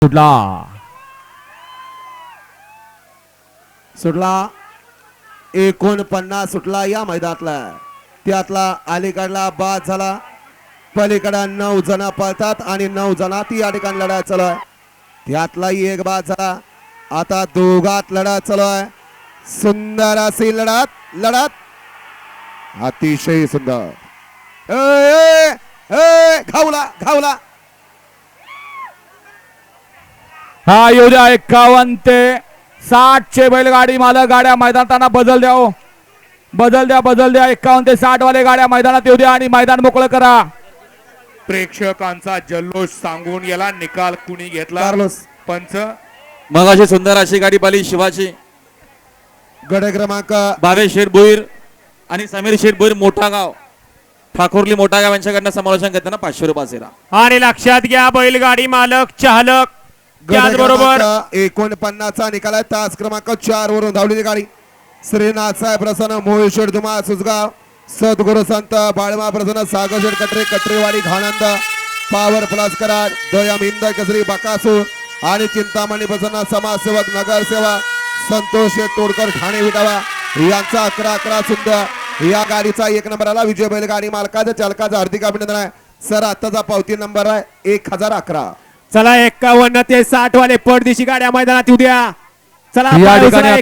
सुटला सुटला 49 सुटला या मैदानातला. त्यातला अलीकडला बाद झाला. पलीकडे 9 जण पळतात आणि 9 जणात या ठिकाणी लढा चालू आहे. त्यातलाही एक बाद झाला. आता दोघात लढा चालू आहे. सुंदर अशी लढत अतिशय सुंदर. घावला घावला. हा येऊ द्या 51 ते 60 चे बैलगाडी मालक गाड्या मैदानात बदल द्या हो. बदल द्या 51 ते 60 वाले गाड्या मैदानात येऊ द्या आणि मैदान मोकळं करा. प्रेक्षकांचा जल्लोष सांगून याला निकाल कुणी घेतला? कार्लोस. पंच मग अशी सुंदर अशी गाडी पाली शिवाची गड क्रमांक भावेश शेठ भोईर आणि समीर शेठ भोईर मोठा गाव ठाकुर्ली मोठा गाव यांच्याकडनं समालोचन करताना 500 रुपये. आणि लक्षात घ्या बैलगाडी मालक चालक त्याचबरोबर 49चा निकाल आहे. तास क्रमांक 4 वरून धावलेली गाडी श्रीनाथ साहेब प्रसन्न मोहेश्वर धुमा सुसगाव सद्गुरु संत बाळमा प्रसन्न सागरशेठ कटरे कटरेवाडी घाणंद पावर प्लस कराड दयाम हिंद केसरी बकासूर आणि चिंतामणी प्रसन्न समाजसेवक नगरसेवा संतोष शेठ तोडकर ठाणे विटावा यांचा 11 सुंदर या गाडीचा 1 नंबर आला. विजय बैलगाडी मालकाचा चालकाचा हार्दिक अभिनंदन आहे सर. आताचा पावती नंबर आहे 1011. चला 51 ते 60 वाले पडदिशी गाड्या मैदानात येऊ द्या. चला या ठिकाणी 51